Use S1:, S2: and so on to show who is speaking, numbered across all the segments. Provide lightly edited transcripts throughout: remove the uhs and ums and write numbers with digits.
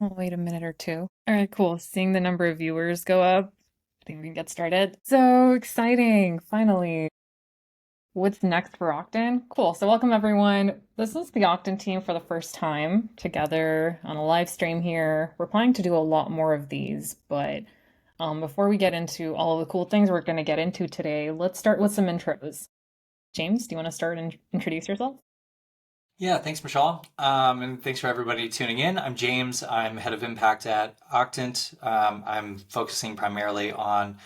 S1: I'll wait a minute or two. All right, cool. Seeing the number of viewers go up, I think we can get started. So exciting, finally. What's next for Octant? Cool. So welcome everyone. This is the Octant team for the first time together on a live stream here. We're planning to do a lot more of these, but before we get into all of the cool things we're going to get into today, let's start with some intros. James, do you want to start and introduce yourself?
S2: Yeah, thanks, Mashal. And thanks for everybody tuning in. I'm James. I'm head of impact at Octant. I'm focusing primarily on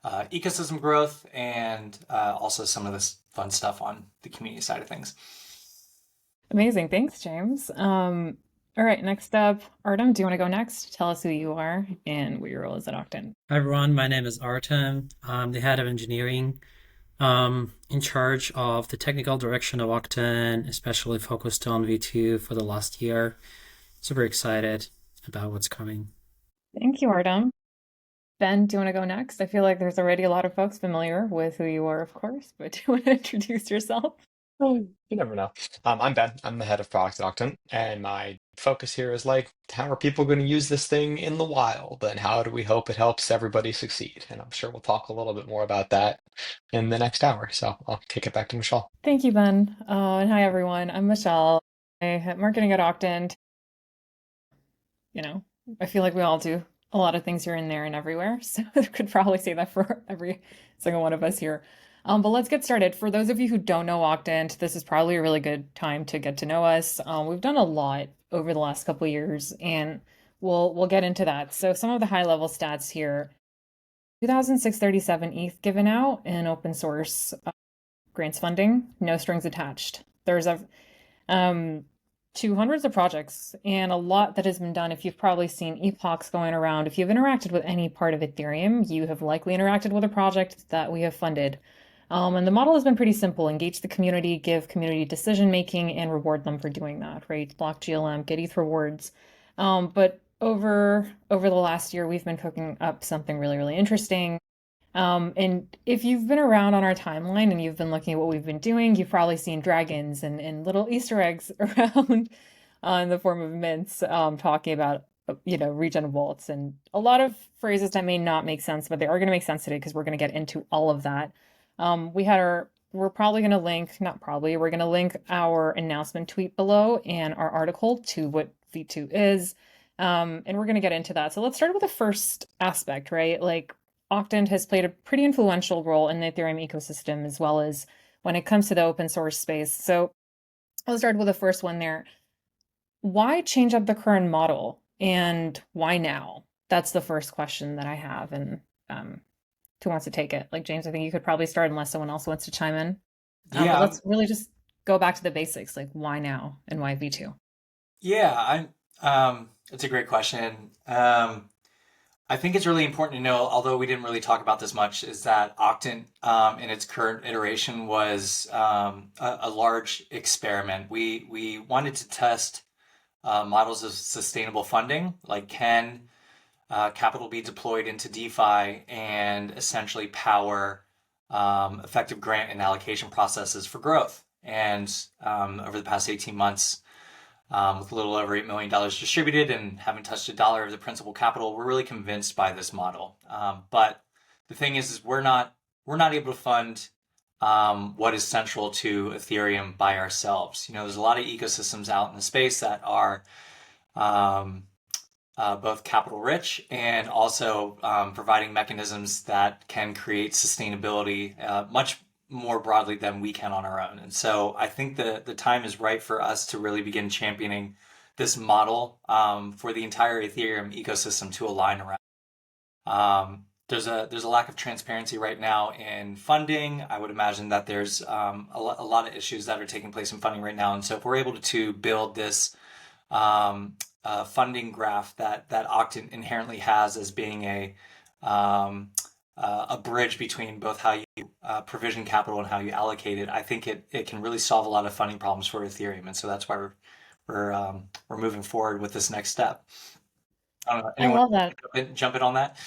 S2: ecosystem growth and also some of this fun stuff on the community side of things.
S1: Amazing. Thanks, James. All right, next up, Artem, do you want to go next? Tell us who you are and what your role is at Octant.
S3: Hi everyone, my name is Artem. I'm the head of engineering, in charge of the technical direction of Octane, especially focused on V2 for the last year. Super excited about what's coming.
S1: Thank you, Artem. Ben, do you want to go next? I feel like there's already a lot of folks familiar with who you are, of course, but do you want to introduce yourself?
S4: Oh, you never know. I'm Ben. I'm the head of product at Octant, and my focus here is like, how are people going to use this thing in the wild, and how do we hope it helps everybody succeed? And I'm sure we'll talk a little bit more about that in the next hour. So I'll kick it back to Michelle.
S1: Thank you, Ben. And hi, everyone. I'm Mashal. I have marketing at Octant. You know, I feel like we all do a lot of things here and there and everywhere. So I could probably say that for every single one of us here. But let's get started. For those of you who don't know Octant, this is probably a really good time to get to know us. We've done a lot over the last couple of years, and we'll get into that. So some of the high level stats here: 2,637 ETH given out in open source grants funding, no strings attached. There's to hundreds of projects and a lot that has been done. If you've probably seen Epochs going around, if you've interacted with any part of Ethereum, you have likely interacted with a project that we have funded. And the model has been pretty simple: engage the community, give community decision making, and reward them for doing that, right? Block GLM, get ETH rewards. But over the last year, we've been cooking up something really, really interesting. And if you've been around on our timeline and you've been looking at what we've been doing, you've probably seen dragons and little Easter eggs around in the form of mints, talking about, regen vaults and a lot of phrases that may not make sense, but they are going to make sense today because we're going to get into all of that. We're probably going to link, not probably, we're going to link our announcement tweet below and our article to what V2 is. And we're going to get into that. So let's start with the first aspect, right? Like, Octant has played a pretty influential role in the Ethereum ecosystem, as well as when it comes to the open source space. So I'll start with the first one there. Why change up the current model, and why now? That's the first question that I have. And who wants to take it? Like, James, I think you could probably start unless someone else wants to chime in. But
S2: Yeah,
S1: let's really just go back to the basics, like why now and why V2?
S2: yeah, it's a great question. I think it's really important to know, although we didn't really talk about this much, is that Octant, in its current iteration, was a large experiment. We wanted to test models of sustainable funding, like can capital be deployed into DeFi and essentially power effective grant and allocation processes for growth. And over the past 18 months, with a little over $8 million distributed and haven't touched a dollar of the principal capital, we're really convinced by this model. But the thing is we're not able to fund what is central to Ethereum by ourselves. There's a lot of ecosystems out in the space that are both capital rich and also providing mechanisms that can create sustainability much more broadly than we can on our own. And so I think the time is right for us to really begin championing this model for the entire Ethereum ecosystem to align around. There's a lack of transparency right now in funding. I would imagine that there's a lot of issues that are taking place in funding right now. And so if we're able to build this funding graph that Octant inherently has as being a bridge between both how you provision capital and how you allocate it, I think it can really solve a lot of funding problems for Ethereum, and so that's why we're moving forward with this next step. I don't know.
S1: I
S2: Anyone
S1: love that.
S2: jump in on that?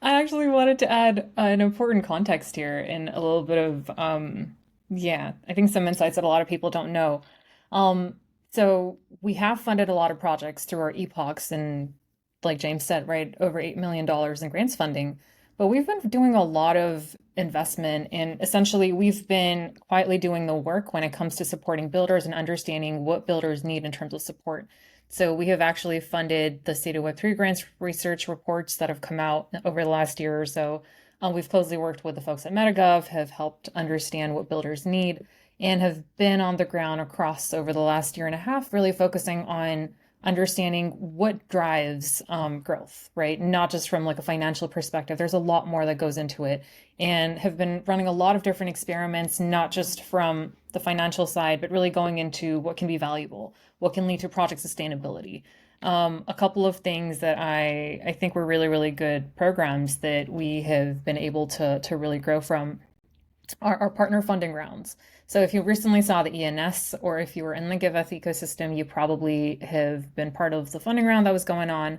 S1: I actually wanted to add an important context here and a little bit of, yeah, I think some insights that a lot of people don't know. Um, So we have funded a lot of projects through our Epochs and, like James said, right, over $8 million in grants funding. But we've been doing a lot of investment, and essentially we've been quietly doing the work when it comes to supporting builders and understanding what builders need in terms of support. So we have actually funded the State of Web3 grants research reports that have come out over the last year or so. We've closely worked with the folks at MetaGov, have helped understand what builders need, and have been on the ground across over the last year and a half, really focusing on understanding what drives growth, right? Not just from like a financial perspective. There's a lot more that goes into it, and have been running a lot of different experiments, not just from the financial side, but really going into what can be valuable, what can lead to project sustainability. A couple of things that I think were really, really good programs that we have been able to really grow from our partner funding rounds. So if you recently saw the ENS, or if you were in the GiveUp ecosystem, you probably have been part of the funding round that was going on.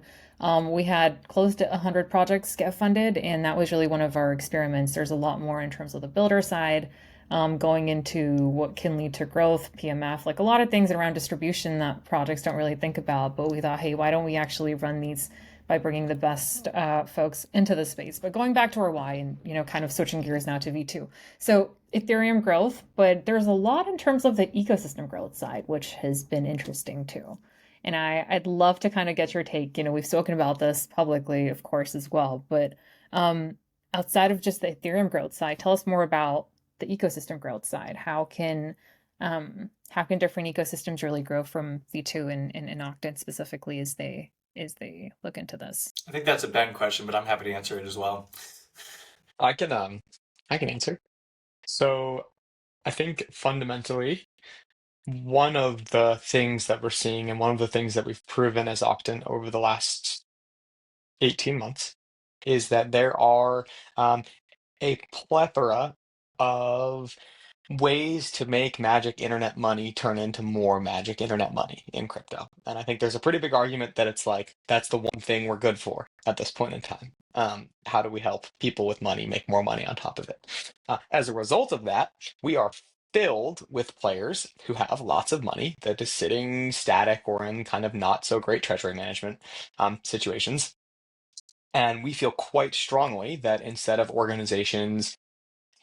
S1: We had close to 100 projects get funded, and that was really one of our experiments. There's a lot more in terms of the builder side, going into what can lead to growth, PMF, like a lot of things around distribution that projects don't really think about. But we thought, hey, why don't we actually run these by bringing the best folks into the space? But going back to our why, and kind of switching gears now to V2. So Ethereum growth, but there's a lot in terms of the ecosystem growth side, which has been interesting too. And I'd love to kind of get your take. We've spoken about this publicly, of course, as well. But outside of just the Ethereum growth side, tell us more about the ecosystem growth side. How can different ecosystems really grow from V2 and Octant specifically as they look into this?
S2: I think that's a Ben question, but I'm happy to answer it as well.
S4: I can answer. So I think fundamentally, one of the things that we're seeing and one of the things that we've proven as Octant over the last 18 months is that there are a plethora of ways to make magic internet money turn into more magic internet money in crypto. And I think there's a pretty big argument that it's like that's the one thing we're good for at this point in time. How do we help people with money make more money on top of it? As a result of that, we are filled with players who have lots of money that is sitting static or in kind of not so great treasury management situations. And we feel quite strongly that instead of organizations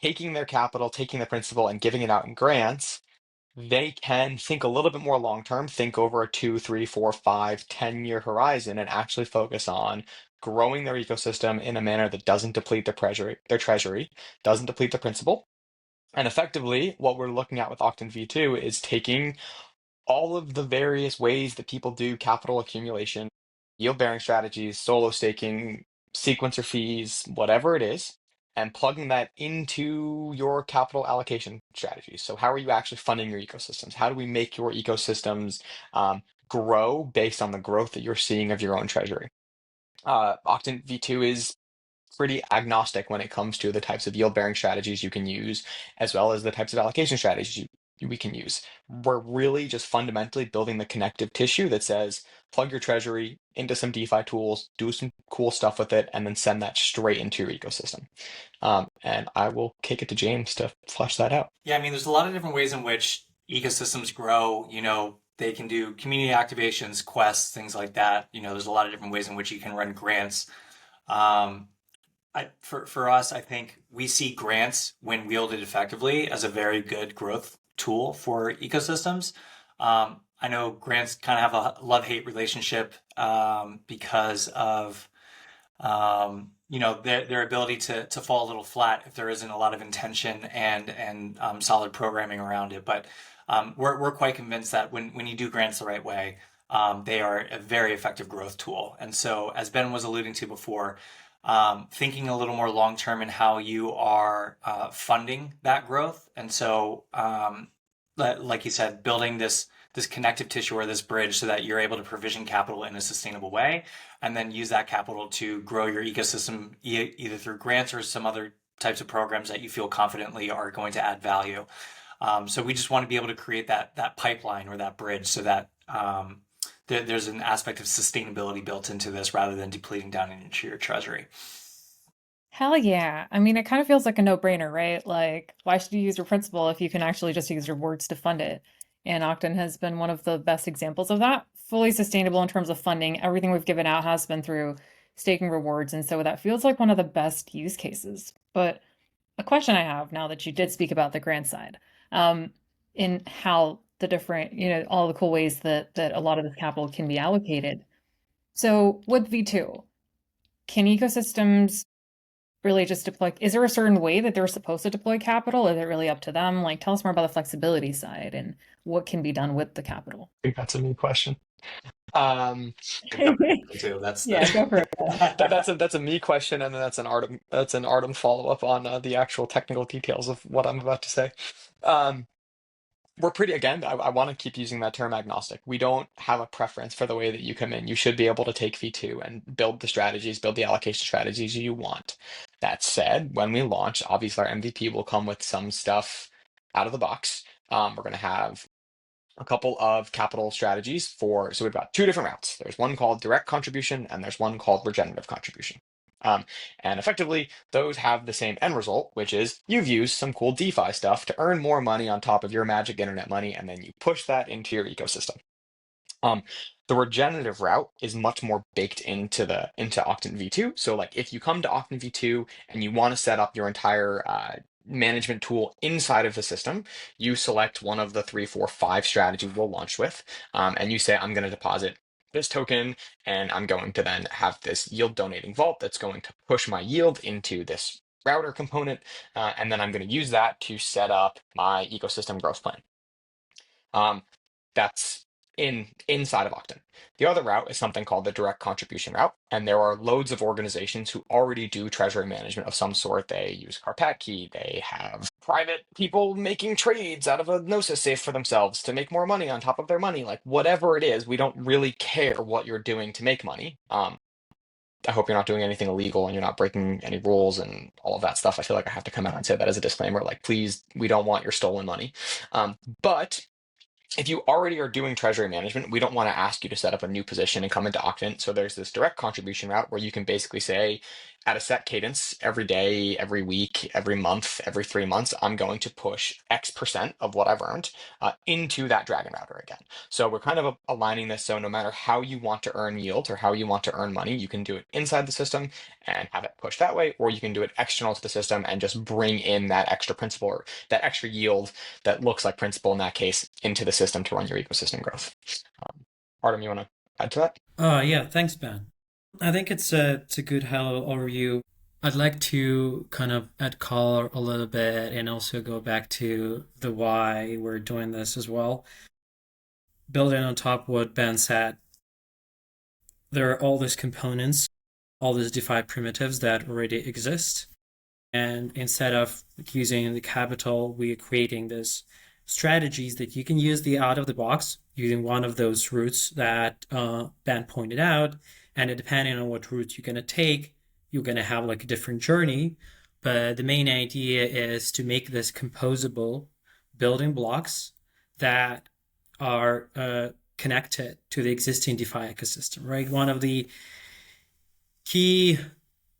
S4: taking their capital, taking the principal, and giving it out in grants, they can think a little bit more long term, think over a 2, 3, 4, 5, 10-year horizon, and actually focus on growing their ecosystem in a manner that doesn't deplete their treasury, doesn't deplete the principal. And effectively, what we're looking at with Octant V2 is taking all of the various ways that people do capital accumulation, yield bearing strategies, solo staking, sequencer fees, whatever it is, and plugging that into your capital allocation strategies. So, how are you actually funding your ecosystems? How do we make your ecosystems grow based on the growth that you're seeing of your own treasury? Octant V2 is pretty agnostic when it comes to the types of yield bearing strategies you can use, as well as the types of allocation strategies we can use. We're really just fundamentally building the connective tissue that says plug your treasury into some DeFi tools, do some cool stuff with it, and then send that straight into your ecosystem. And I will kick it to James to flesh that out.
S2: Yeah, I mean, there's a lot of different ways in which ecosystems grow. They can do community activations, quests, things like that. There's a lot of different ways in which you can run grants. For us, I think we see grants, when wielded effectively, as a very good growth tool for ecosystems. I know grants kind of have a love-hate relationship because of their ability to fall a little flat if there isn't a lot of intention and solid programming around it. But we're quite convinced that when you do grants the right way, they are a very effective growth tool. And so, as Ben was alluding to before, thinking a little more long term in how you are funding that growth. And so, like you said, building this connective tissue or this bridge so that you're able to provision capital in a sustainable way, and then use that capital to grow your ecosystem either through grants or some other types of programs that you feel confidently are going to add value. So we just want to be able to create that pipeline or that bridge so that there's an aspect of sustainability built into this rather than depleting down into your treasury.
S1: Hell yeah. I mean, it kind of feels like a no-brainer, right? Like, why should you use your principal if you can actually just use rewards to fund it? And Octant has been one of the best examples of that. Fully sustainable in terms of funding. Everything we've given out has been through staking rewards. And so that feels like one of the best use cases. But a question I have now that you did speak about the grant side, in how the different, all the cool ways that a lot of this capital can be allocated. So with V2, can ecosystems really just deploy? Is there a certain way that they're supposed to deploy capital? Is it really up to them? Like, tell us more about the flexibility side and what can be done with the capital.
S4: I think that's a me question. Um,
S2: Too. That's
S1: Yeah, go for it.
S4: that's a me question, and then that's an Artem follow up on the actual technical details of what I'm about to say. We're pretty, again, I want to keep using that term agnostic. We don't have a preference for the way that you come in. You should be able to take V2 and build the strategies, build the allocation strategies you want. That said, when we launch, obviously our MVP will come with some stuff out of the box. We're going to have a couple of capital strategies so we've got two different routes. There's one called direct contribution and there's one called regenerative contribution. And effectively, those have the same end result, which is you've used some cool DeFi stuff to earn more money on top of your magic internet money, and then you push that into your ecosystem. The regenerative route is much more baked into Octant V2. So like if you come to Octant V2 and you want to set up your entire management tool inside of the system, you select one of the 3, 4, 5 strategies we'll launch with, and you say, I'm going to deposit this token, and I'm going to then have this yield donating vault that's going to push my yield into this router component, and then I'm going to use that to set up my ecosystem growth plan. That's inside of Octant. The other route is something called the direct contribution route, and there are loads of organizations who already do treasury management of some sort. They use Carpatkey, they have private people making trades out of a Gnosis safe for themselves to make more money on top of their money. Like whatever it is, we don't really care what you're doing to make money. I hope you're not doing anything illegal and you're not breaking any rules and all of that stuff. I feel like I have to come out and say that as a disclaimer, like, please, we don't want your stolen money. But if you already are doing treasury management, we don't want to ask you to set up a new position and come into Octant. So there's this direct contribution route where you can basically say, at a set cadence, every day, every week, every month, every 3 months, I'm going to push X% of what I've earned into that Dragon router again. So we're kind of aligning this so no matter how you want to earn yield or how you want to earn money, you can do it inside the system and have it pushed that way, or you can do it external to the system and just bring in that extra principal or that extra yield that looks like principal in that case into the system to run your ecosystem growth. Artem, you want to add to that?
S3: Yeah, thanks, Ben. I think it's a good high-level overview. I'd like to kind of add color a little bit and also go back to the why we're doing this as well. Building on top of what Ben said, there are all these components, all these DeFi primitives that already exist. And instead of using the capital, we are creating these strategies that you can use out of the box using one of those routes that Ben pointed out. And depending on what route you're going to take, you're going to have like a different journey. But the main idea is to make this composable building blocks that are connected to the existing DeFi ecosystem, right? One of the key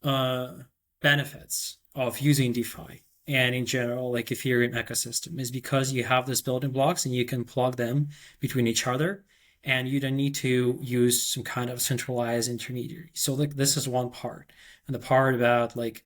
S3: benefits of using DeFi and in general, like Ethereum ecosystem, is because you have these building blocks and you can plug them between each other, and you don't need to use some kind of centralized intermediary. So like this is one part, and the part about like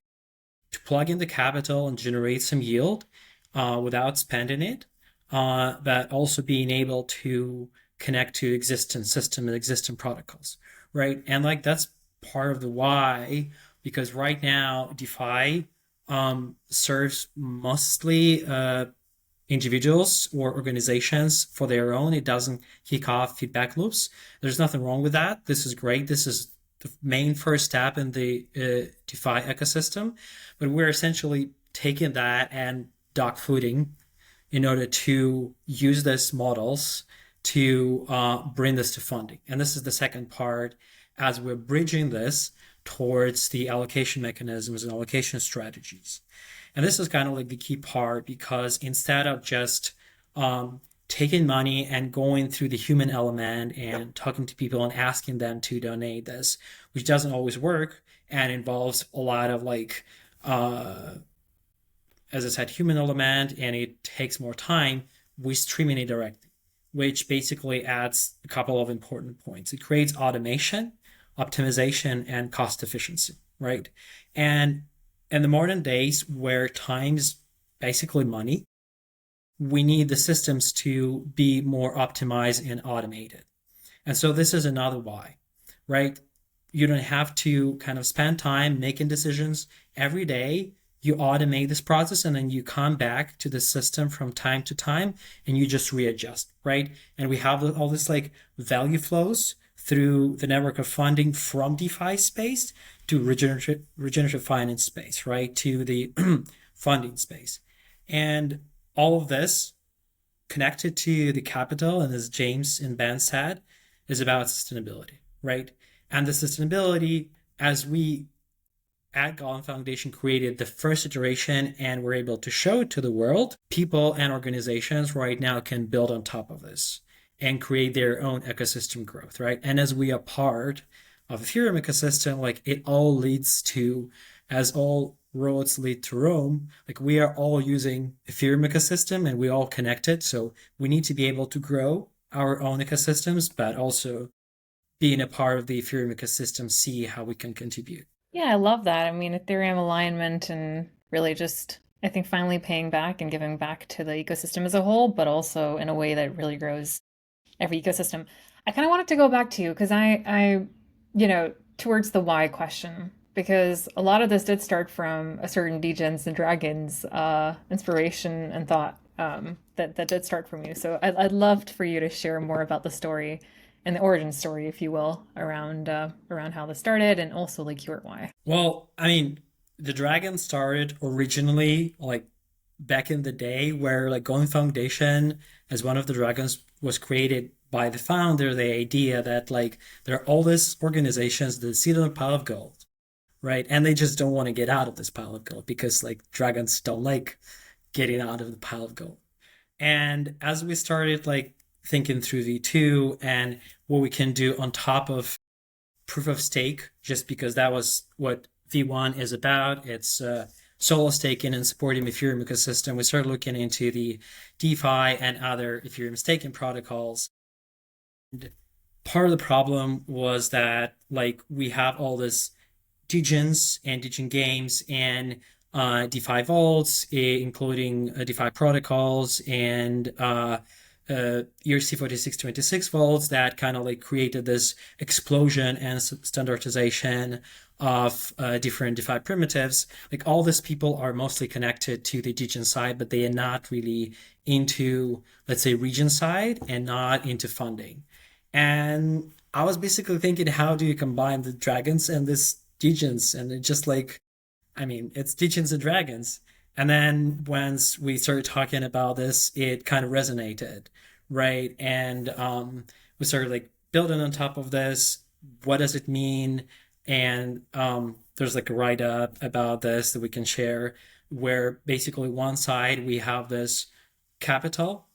S3: to plug in the capital and generate some yield without spending it, but also being able to connect to existing system and existing protocols, right? And like that's part of the why, because right now DeFi serves mostly individuals or organizations for their own. It doesn't kick off feedback loops. There's nothing wrong with that. This is great. This is the main first step in the DeFi ecosystem, but we're essentially taking that and dogfooding in order to use these models to bring this to funding. And this is the second part as we're bridging this towards the allocation mechanisms and allocation strategies. And this is kind of like the key part, because instead of just taking money and going through the human element and talking to people and asking them to donate this, which doesn't always work and involves a lot of like, as I said, human element, and it takes more time, we stream it directly. which basically adds a couple of important points. It creates automation, optimization, and cost efficiency, right? And in the modern days where time is basically money, we need the systems to be more optimized and automated. And so this is another why, right? You don't have to kind of spend time making decisions every day. You automate this process and then you come back to the system from time to time and you just readjust, right? And we have all this like value flows through the network of funding from DeFi space to regenerative finance space, right? To the funding space. And all of this connected to the capital, and as James and Ben said, is about sustainability, right? And the sustainability, as we at Golem Foundation created the first iteration and were able to show it to the world, people and organizations right now can build on top of this and create their own ecosystem growth, right? And as we are part of the Ethereum ecosystem, like it all leads to, as all roads lead to Rome, like we are all using Ethereum ecosystem and we all connected. So we need to be able to grow our own ecosystems, but also being a part of the Ethereum ecosystem, see how we can contribute.
S1: Yeah, I love that. I mean, Ethereum alignment and really just, I think, finally paying back and giving back to the ecosystem as a whole, but also in a way that really grows every ecosystem. I kind of wanted to go back to you because towards the why question, because a lot of this did start from a certain Degens and Dragons inspiration and thought that did start from you. So I'd love for you to share more about the story and the origin story, if you will, around how this started and also like your why.
S3: Well, I mean, the Dragon started originally like back in the day where like Golem Foundation as one of the dragons was created by the founder, the idea that like there are all these organizations that sit on a pile of gold, right? And they just don't want to get out of this pile of gold because like dragons don't like getting out of the pile of gold. And as we started like thinking through V2 and what we can do on top of proof of stake, just because that was what V1 is about. It's solo staking and supporting the Ethereum ecosystem. We started looking into the DeFi and other Ethereum staking protocols. And part of the problem was that like we have all this Degens and Degen games and DeFi vaults, including DeFi protocols and ERC-4626 vaults that kind of like created this explosion and standardization of different DeFi primitives. Like all these people are mostly connected to the Degen side, but they are not really into, let's say, region side and not into funding. And I was basically thinking, how do you combine the dragons and this Degens? And it just like, I mean, it's Degens and dragons. And then once we started talking about this, it kind of resonated, right? And we started like building on top of this. What does it mean? And there's like a write-up about this that we can share, where basically one side we have this capital,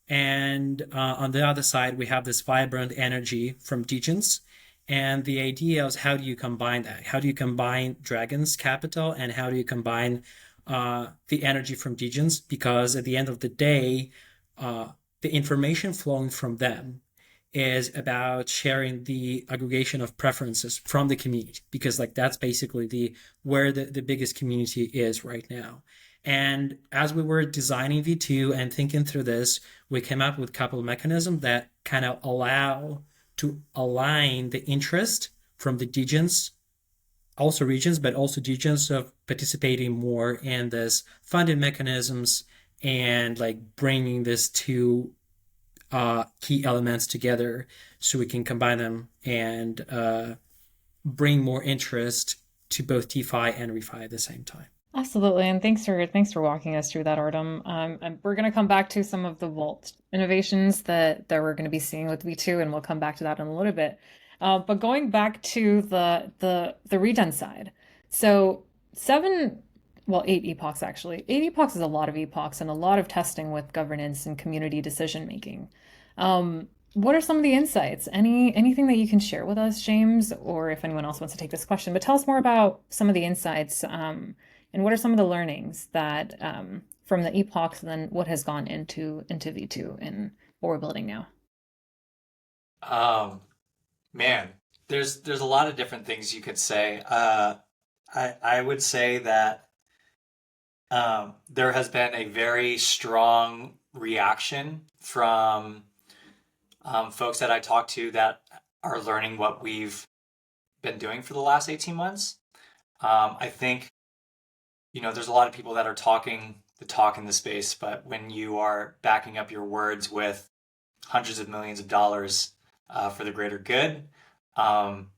S3: and on the other side we have this vibrant energy from Degens. And the idea is, how do you combine that? How do you combine dragons capital and how do you combine the energy from Degens? Because at the end of the day, the information flowing from them is about sharing the aggregation of preferences from the community, because like that's basically where the biggest community is right now. And as we were designing V2 and thinking through this, we came up with a couple of mechanisms that kind of allow to align the interest from the Degens, also regions, but also Degens of participating more in this funding mechanisms and like bringing this two key elements together so we can combine them and bring more interest to both DeFi and ReFi at the same time.
S1: Absolutely, and thanks for walking us through that, Artem. And we're going to come back to some of the vault innovations that we're going to be seeing with V2, and we'll come back to that in a little bit. But going back to the regen side, so 8 epochs actually. 8 epochs is a lot of epochs and a lot of testing with governance and community decision making. What are some of the insights? Anything that you can share with us, James, or if anyone else wants to take this question? But tell us more about some of the insights. And what are some of the learnings that from the epochs and then what has gone into V2 what we're building now?
S2: Um, Man, there's a lot of different things you could say. I would say that there has been a very strong reaction from folks that I talk to that are learning what we've been doing for the last 18 months. I think, there's a lot of people that are talking the talk in the space, but when you are backing up your words with hundreds of millions of dollars for the greater good, um,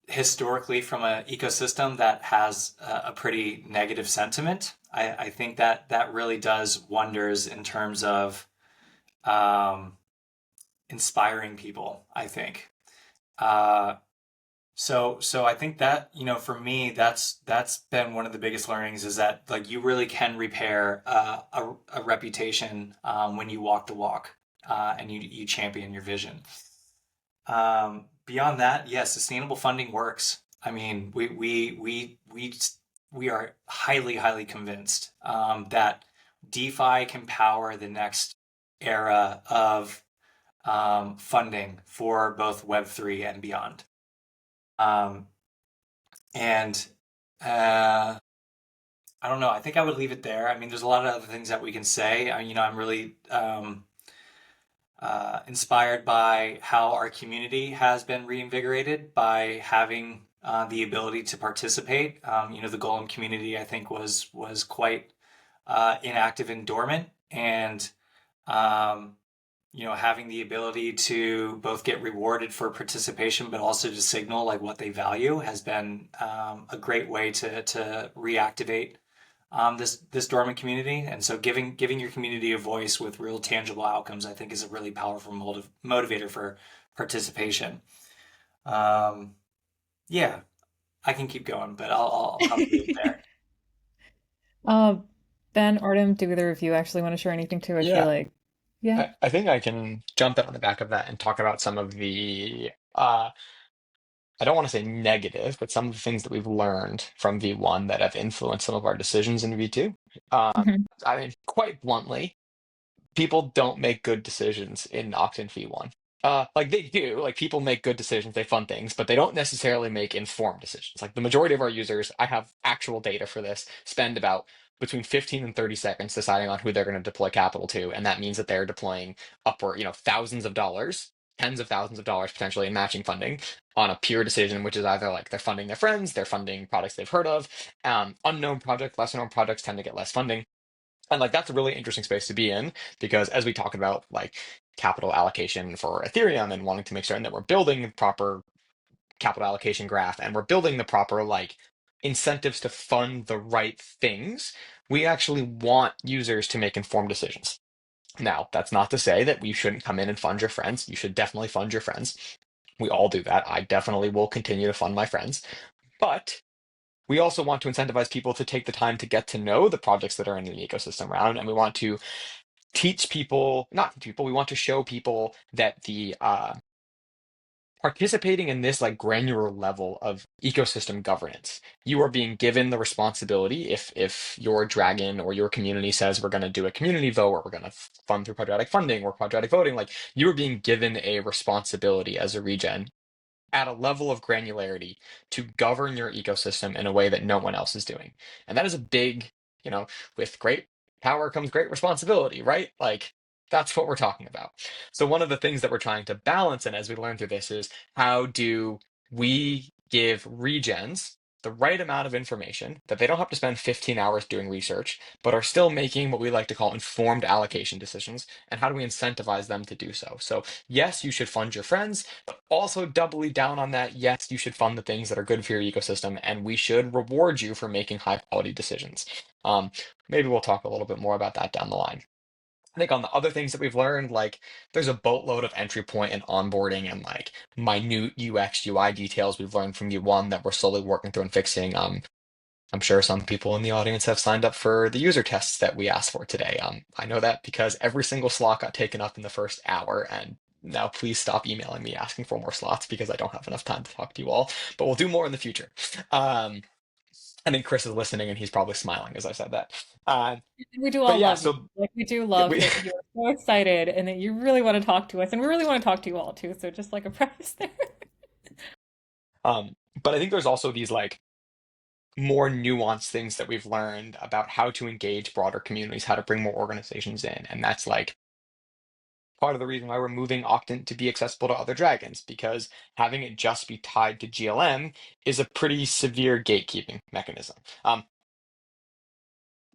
S2: historically from an ecosystem that has a pretty negative sentiment, I think that that really does wonders in terms of um, inspiring people, I think. Uh, so I think that, for me, that's been one of the biggest learnings is that like you really can repair a reputation when you walk the walk and you champion your vision. Beyond that, yes, sustainable funding works. I mean, we are highly convinced that DeFi can power the next era of funding for both Web3 and beyond. Um, and I don't know. I think I would leave it there. I mean, there's a lot of other things that we can say. I'm really inspired by how our community has been reinvigorated by having the ability to participate. The Golem community, I think, was quite inactive and dormant, and um, having the ability to both get rewarded for participation, but also to signal like what they value has been a great way to reactivate this dormant community. And so giving your community a voice with real tangible outcomes, I think, is a really powerful motivator for participation. Um, yeah, I can keep going, but I'll probably leave it there.
S1: Uh, Ben, Artem, do either of you actually want to share anything too? I feel
S4: Yeah,
S1: like, yeah.
S4: I think I can jump in on the back of that and talk about some of the I don't want to say negative, but some of the things that we've learned from V1 that have influenced some of our decisions in V2. Uh,
S1: Mhm.
S4: I mean, quite bluntly, people don't make good decisions in Octant V1. Like they do, like people make good decisions, they fund things, but they don't necessarily make informed decisions. Like the majority of our users, I have actual data for this, spend about between 15 and 30 seconds deciding on who they're going to deploy capital to. And that means that they're deploying upward, thousands of dollars, tens of thousands of dollars potentially in matching funding on a pure decision, which is either like they're funding their friends, they're funding products they've heard of. Unknown projects, lesser known projects tend to get less funding. And like that's a really interesting space to be in because as we talk about like capital allocation for Ethereum and wanting to make certain that we're building the proper capital allocation graph and we're building the proper like incentives to fund the right things, we actually want users to make informed decisions. Now, that's not to say that we shouldn't come in and fund your friends. You should definitely fund your friends. We all do that. I definitely will continue to fund my friends. But we also want to incentivize people to take the time to get to know the projects that are in the ecosystem around, and we want to teach people, not teach people, we want to show people that the participating in this like granular level of ecosystem governance, you are being given the responsibility if your dragon or your community says we're going to do a community vote or we're going to fund through quadratic funding or quadratic voting, like you are being given a responsibility as a regen at a level of granularity to govern your ecosystem in a way that no one else is doing. And that is a big, with great power comes great responsibility, right? Like that's what we're talking about. So one of the things that we're trying to balance, and as we learn through this, is how do we give regens the right amount of information that they don't have to spend 15 hours doing research, but are still making what we like to call informed allocation decisions, and how do we incentivize them to do so? So yes, you should fund your friends, but also doubly down on that, yes, you should fund the things that are good for your ecosystem, and we should reward you for making high quality decisions. Um, Maybe we'll talk a little bit more about that down the line. I think on the other things that we've learned, like there's a boatload of entry point and onboarding and like minute UX UI details we've learned from U1 that we're slowly working through and fixing. I'm sure some people in the audience have signed up for the user tests that we asked for today. I know that because every single slot got taken up in the first hour, and now please stop emailing me asking for more slots because I don't have enough time to talk to you all, but we'll do more in the future. Um, I think Chris is listening and he's probably smiling as I said that.
S1: We do
S4: But
S1: all
S4: yeah,
S1: love you.
S4: so
S1: Like we do love
S4: we,
S1: that you're so excited and that you really want to talk to us, and we really want to talk to you all too. So just like a preface there.
S4: um, but I think there's also these like more nuanced things that we've learned about how to engage broader communities, how to bring more organizations in, and that's like part of the reason why we're moving Octant to be accessible to other dragons, because having it just be tied to GLM is a pretty severe gatekeeping mechanism.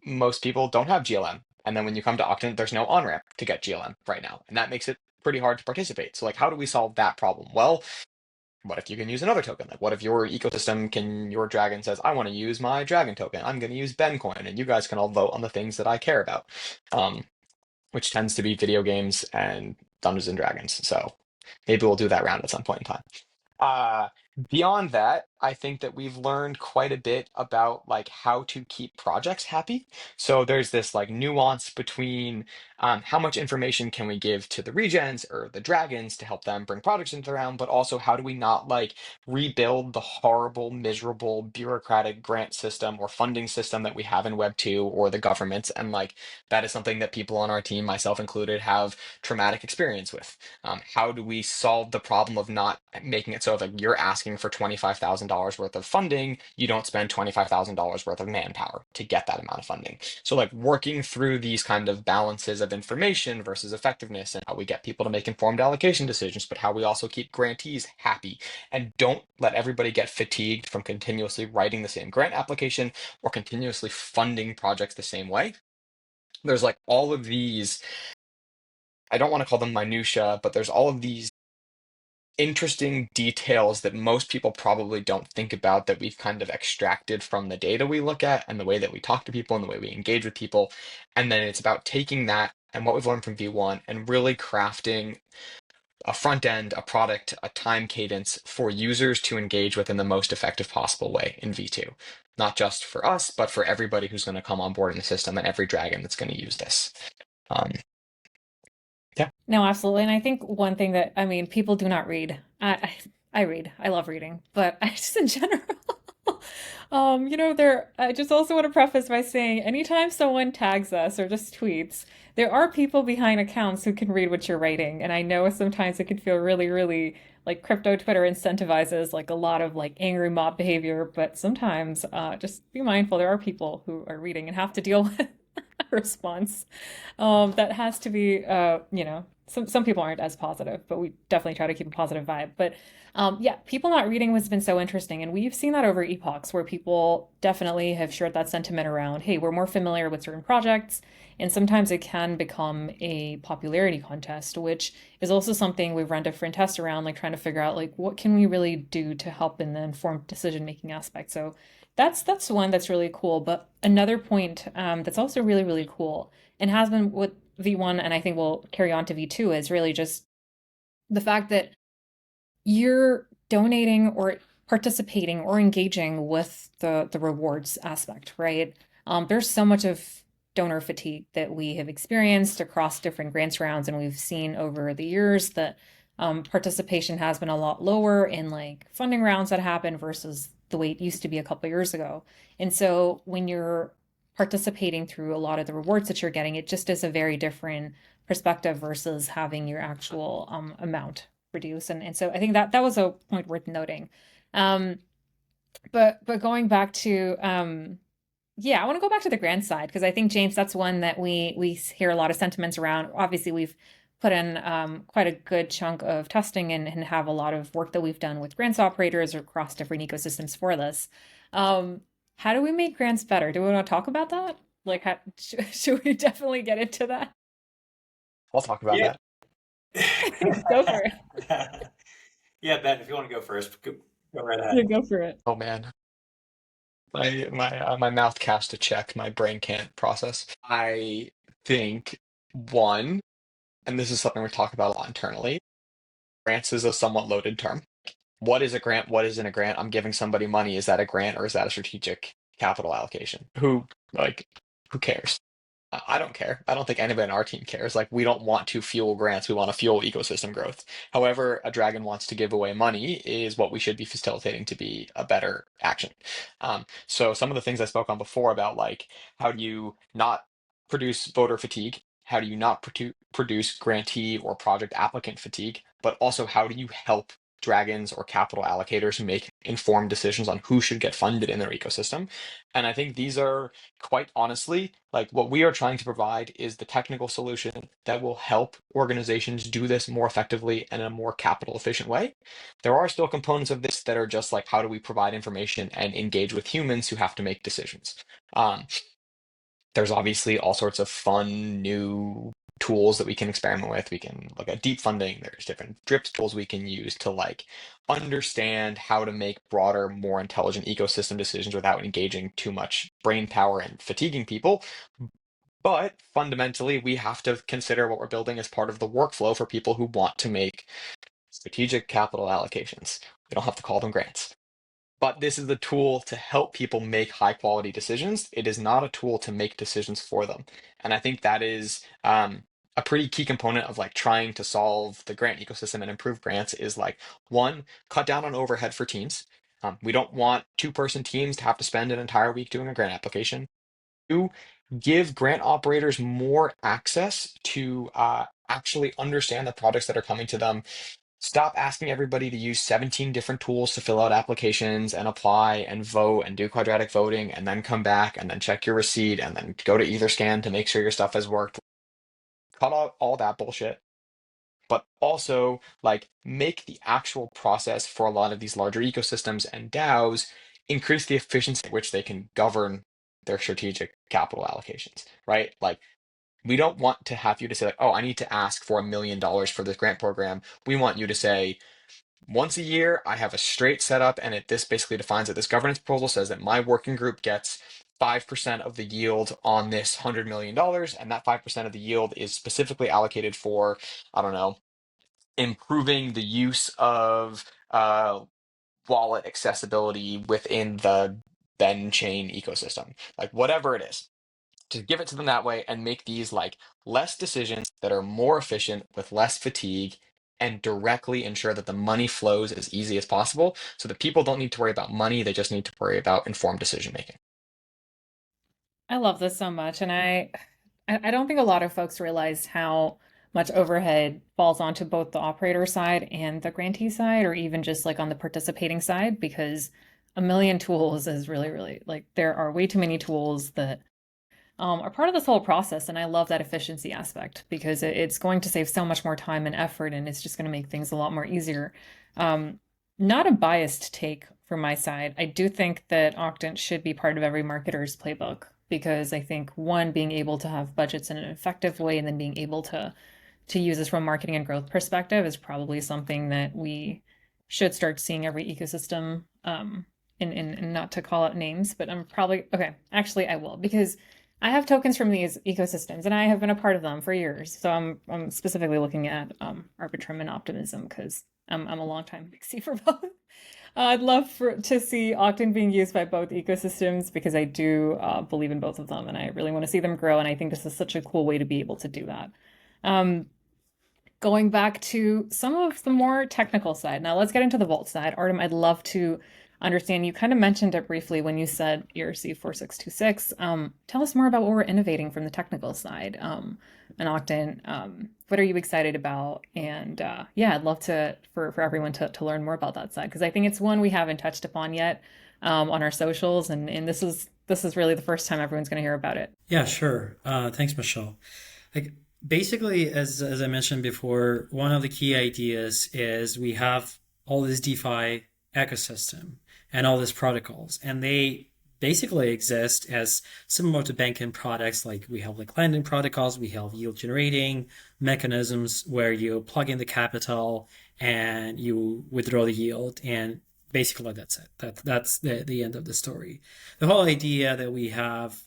S4: Most people don't have GLM, and then when you come to Octant, there's no on-ramp to get GLM right now, and that makes it pretty hard to participate. So like, how do we solve that problem? Well, what if you can use another token? Like, what if your ecosystem your dragon says, I want to use my dragon token. I'm going to use Ben coin, and you guys can all vote on the things that I care about, which tends to be video games and Dungeons and Dragons. So maybe we'll do that round at some point in time. Uh, Beyond that, I think that we've learned quite a bit about like how to keep projects happy. So there's this like nuance between how much information can we give to the regens or the dragons to help them bring projects into the round, but also how do we not like rebuild the horrible, miserable, bureaucratic grant system or funding system that we have in Web 2 or the governments. And like that is something that people on our team, myself included, have traumatic experience with. How do we solve the problem of not making it so if like you're asking for $25,000 worth of funding, you don't spend $25,000 worth of manpower to get that amount of funding? So like working through these kind of balances of information versus effectiveness and how we get people to make informed allocation decisions, but how we also keep grantees happy and don't let everybody get fatigued from continuously writing the same grant application or continuously funding projects the same way. There's like all of these, I don't want to call them minutia, but there's all of these interesting details that most people probably don't think about that we've kind of extracted from the data we look at and the way that we talk to people and the way we engage with people. And then it's about taking that and what we've learned from V1 and really crafting a front end, a product, a time cadence for users to engage with in the most effective possible way in V2. Not just for us, but for everybody who's going to come on board in the system and every dragon that's going to use this. Yeah.
S1: No, absolutely. And I think one thing that, I mean, people do not read. I read. I love reading, but I just in general, I just also want to preface by saying anytime someone tags us or just tweets, there are people behind accounts who can read what you're writing. And I know sometimes it can feel really, really like crypto Twitter incentivizes like a lot of like angry mob behavior, but sometimes just be mindful there are people who are reading and have to deal with response that has to be some people aren't as positive, but we definitely try to keep a positive vibe. But yeah, people not reading has been so interesting, and we've seen that over epochs where people definitely have shared that sentiment around, hey, we're more familiar with certain projects, and sometimes it can become a popularity contest, which is also something we've run different tests around, like trying to figure out like what can we really do to help in the informed decision making aspect. So that's one that's really cool. But another point that's also really, really cool and has been with V1, and I think will carry on to V2, is really just the fact that you're donating or participating or engaging with the rewards aspect, right? There's so much of donor fatigue that we have experienced across different grants rounds, and we've seen over the years that participation has been a lot lower in like funding rounds that happen versus the way it used to be a couple of years ago. And so when you're participating through a lot of the rewards that you're getting, it just is a very different perspective versus having your actual amount reduce. And so I think that was a point worth noting. But going back to yeah, I want to go back to the grant side because I think, James, that's one that we hear a lot of sentiments around. Obviously, we've put in quite a good chunk of testing and have a lot of work that we've done with grants operators across different ecosystems for this. How do we make grants better? Do we want to talk about that? Like, should we definitely get into that?
S4: I'll talk about
S2: Yeah.
S4: that.
S1: Go for it.
S2: Yeah, Ben, if you want to go first, go right
S1: Yeah,
S2: ahead.
S1: go for it.
S4: Oh man, my mouth cast a check. My brain can't process. I think one, and this is something we talk about a lot internally. Grants is a somewhat loaded term. What is a grant? What isn't a grant? I'm giving somebody money. Is that a grant or is that a strategic capital allocation? Who cares? I don't care. I don't think anybody on our team cares. Like, we don't want to fuel grants. We want to fuel ecosystem growth. However, a dragon wants to give away money is what we should be facilitating to be a better action. So some of the things I spoke on before about like how do you not produce voter fatigue? How do you not produce grantee or project applicant fatigue? But also, how do you help dragons or capital allocators make informed decisions on who should get funded in their ecosystem? And I think these are, quite honestly, like what we are trying to provide is the technical solution that will help organizations do this more effectively and in a more capital efficient way. There are still components of this that are just like, how do we provide information and engage with humans who have to make decisions? Um, there's obviously all sorts of fun new tools that we can experiment with. We can look at deep funding. There's different drips tools we can use to like understand how to make broader, more intelligent ecosystem decisions without engaging too much brain power and fatiguing people. But fundamentally, we have to consider what we're building as part of the workflow for people who want to make strategic capital allocations. We don't have to call them grants. But this is a tool to help people make high quality decisions. It is not a tool to make decisions for them. And I think that is a pretty key component of like trying to solve the grant ecosystem and improve grants is like, one, cut down on overhead for teams. We don't want two-person teams to have to spend an entire week doing a grant application. Two, give grant operators more access to actually understand the projects that are coming to them. Stop asking everybody to use 17 different tools to fill out applications and apply and vote and do quadratic voting and then come back and then check your receipt and then go to Etherscan to make sure your stuff has worked. Cut out all that bullshit, but also like make the actual process for a lot of these larger ecosystems and DAOs increase the efficiency at which they can govern their strategic capital allocations, right? Like, we don't want to have you to say like, oh, I need to ask for $1 million for this grant program. We want you to say, once a year, I have a straight setup, and this basically defines that this governance proposal says that my working group gets 5% of the yield on this $100 million, and that 5% of the yield is specifically allocated for, I don't know, improving the use of wallet accessibility within the Ben chain ecosystem, like whatever it is. Just give it to them that way and make these like less decisions that are more efficient with less fatigue and directly ensure that the money flows as easy as possible so that people don't need to worry about money. They just need to worry about informed decision making.
S1: I love this so much, and I don't think a lot of folks realize how much overhead falls onto both the operator side and the grantee side, or even just like on the participating side, because a million tools is really, really like there are way too many tools that are part of this whole process. And I love that efficiency aspect because it's going to save so much more time and effort, and it's just going to make things a lot more easier. Not a biased take from my side. I do think that Octant should be part of every marketer's playbook because I think one, being able to have budgets in an effective way and then being able to use this from a marketing and growth perspective is probably something that we should start seeing every ecosystem and not to call out names, but I'm probably okay, actually I will because I have tokens from these ecosystems and I have been a part of them for years. So I'm specifically looking at Arbitrum and Optimism because I'm a long time big C for both. I'd love to see Octant being used by both ecosystems because I do believe in both of them and I really want to see them grow. And I think this is such a cool way to be able to do that. Going back to some of the more technical side. Now let's get into the Vault side. Artem, I'd love to understand. You kind of mentioned it briefly when you said ERC 4626. Tell us more about what we're innovating from the technical side. And Octant, what are you excited about? And yeah, I'd love for everyone to learn more about that side because I think it's one we haven't touched upon yet on our socials, and this is really the first time everyone's going to hear about it.
S3: Yeah, sure. Thanks, Mashal. Like basically, as I mentioned before, one of the key ideas is we have all this DeFi ecosystem and all these protocols, and they basically exist as similar to banking products. Like we have like lending protocols, we have yield generating mechanisms where you plug in the capital and you withdraw the yield, and basically that's it. That's the end of the story. The whole idea that we have,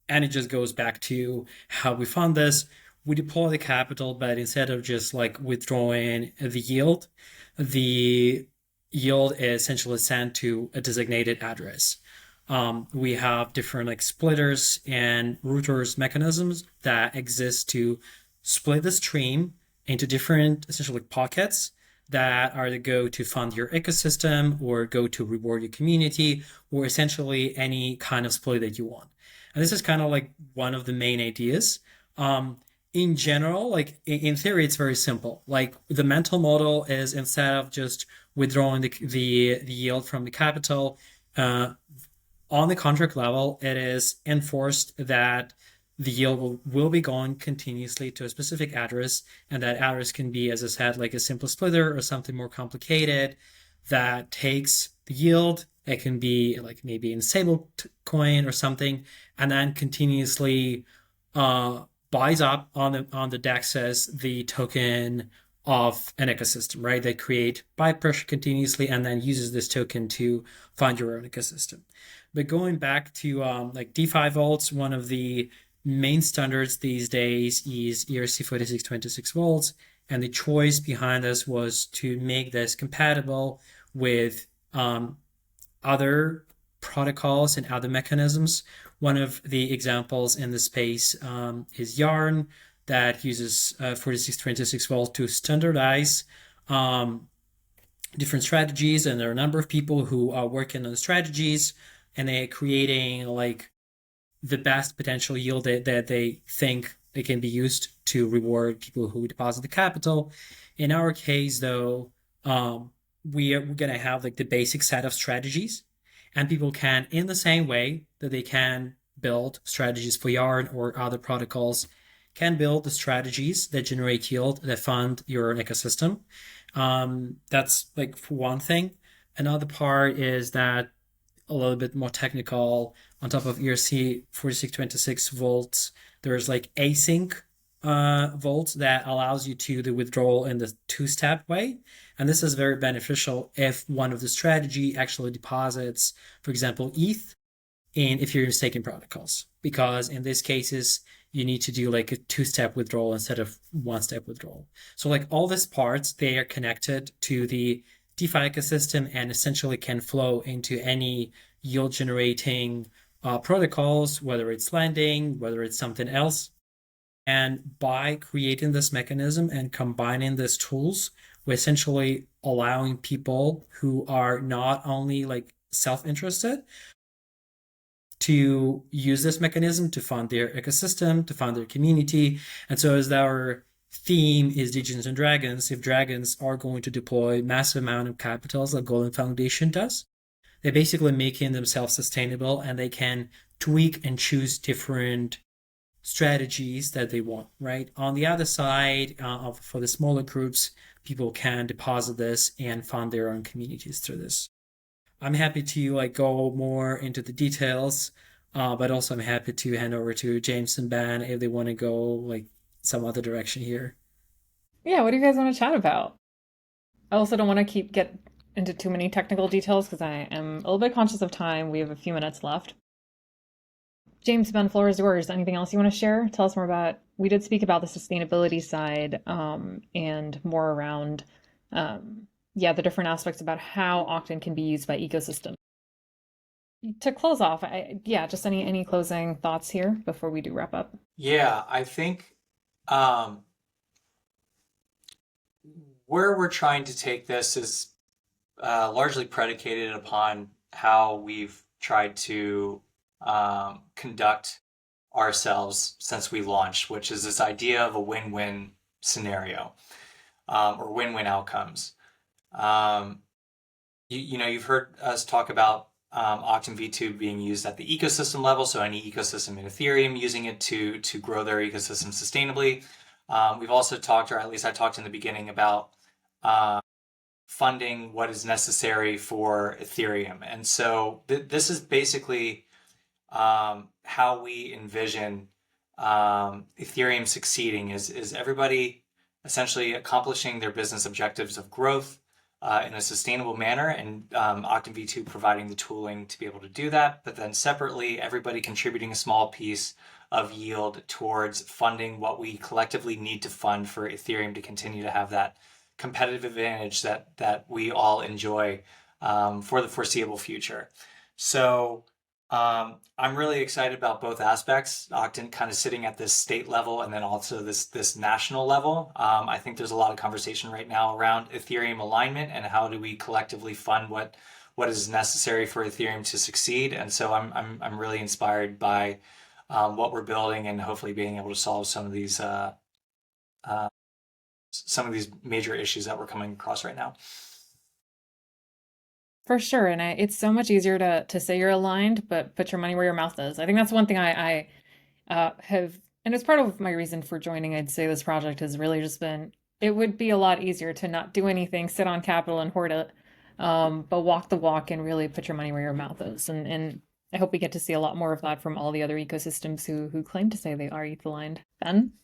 S3: and it just goes back to how we fund this. We deploy the capital, but instead of just like withdrawing the yield is essentially sent to a designated address. We have different like splitters and routers mechanisms that exist to split the stream into different essentially pockets that are to go to fund your ecosystem or go to reward your community or essentially any kind of split that you want. And this is kind of like one of the main ideas. In general, like in theory, it's very simple. Like the mental model is instead of just withdrawing the yield from the capital, on the contract level, it is enforced that the yield will be going continuously to a specific address, and that address can be, as I said, like a simple splitter or something more complicated that takes the yield. It can be like maybe in stable coin or something, and then continuously buys up on the DEXs the token of an ecosystem, right? They create buy pressure continuously and then uses this token to fund your own ecosystem. But going back to like DeFi vaults, one of the main standards these days is ERC-4626 vaults, and the choice behind this was to make this compatible with other protocols and other mechanisms. One of the examples in the space is Yarn, that uses 4626 vault to standardize different strategies, and there are a number of people who are working on the strategies, and they're creating like the best potential yield that they think it can be used to reward people who deposit the capital. In our case, though, we're going to have like the basic set of strategies, and people can, in the same way that they can build strategies for Yarn or other protocols, can build the strategies that generate yield that fund your ecosystem. That's like for one thing. Another part is that a little bit more technical. On top of ERC 4626 volts, there's like async volts that allows you to do withdrawal in the two-step way. And this is very beneficial if one of the strategy actually deposits, for example, ETH in Ethereum staking protocols, because in these cases, you need to do like a two-step withdrawal instead of one-step withdrawal. So like all these parts, they are connected to the DeFi ecosystem and essentially can flow into any yield generating protocols, whether it's lending, whether it's something else. And by creating this mechanism and combining these tools, we're essentially allowing people who are not only like self-interested to use this mechanism to fund their ecosystem, to fund their community. And so as our theme is Dungeons and Dragons, if dragons are going to deploy massive amount of capitals like Golden Foundation does, they're basically making themselves sustainable, and they can tweak and choose different strategies that they want, right? On the other side, for the smaller groups, people can deposit this and fund their own communities through this. I'm happy to like go more into the details, but also I'm happy to hand over to James and Ben if they want to go like some other direction here.
S1: Yeah, what do you guys want to chat about? I also don't want to get into too many technical details because I am a little bit conscious of time. We have a few minutes left. James, Ben, floor is yours. Anything else you want to share? Tell us more about, we did speak about the sustainability side and more around the different aspects about how Octant can be used by ecosystems. To close off, just any closing thoughts here before we do wrap up?
S2: Yeah, I think where we're trying to take this is largely predicated upon how we've tried to conduct ourselves since we launched, which is this idea of a win-win scenario or win-win outcomes. You've heard us talk about Octant V2 being used at the ecosystem level, so any ecosystem in Ethereum using it to grow their ecosystem sustainably. We've also talked, or at least I talked in the beginning, about funding what is necessary for Ethereum. And so this is basically how we envision Ethereum succeeding is everybody essentially accomplishing their business objectives of growth in a sustainable manner, and Octant V2 providing the tooling to be able to do that, but then separately, everybody contributing a small piece of yield towards funding what we collectively need to fund for Ethereum to continue to have that competitive advantage that we all enjoy for the foreseeable future. So I'm really excited about both aspects. Octant kind of sitting at this state level and then also this national level. I think there's a lot of conversation right now around Ethereum alignment and how do we collectively fund what is necessary for Ethereum to succeed. And so I'm really inspired by what we're building and hopefully being able to solve some of these major issues that we're coming across right now.
S1: For sure. And it's so much easier to say you're aligned, but put your money where your mouth is. I think that's one thing I have, and it's part of my reason for joining, I'd say this project has really just been, it would be a lot easier to not do anything, sit on capital and hoard it, but walk the walk and really put your money where your mouth is. And I hope we get to see a lot more of that from all the other ecosystems who claim to say they are ETH aligned. Ben?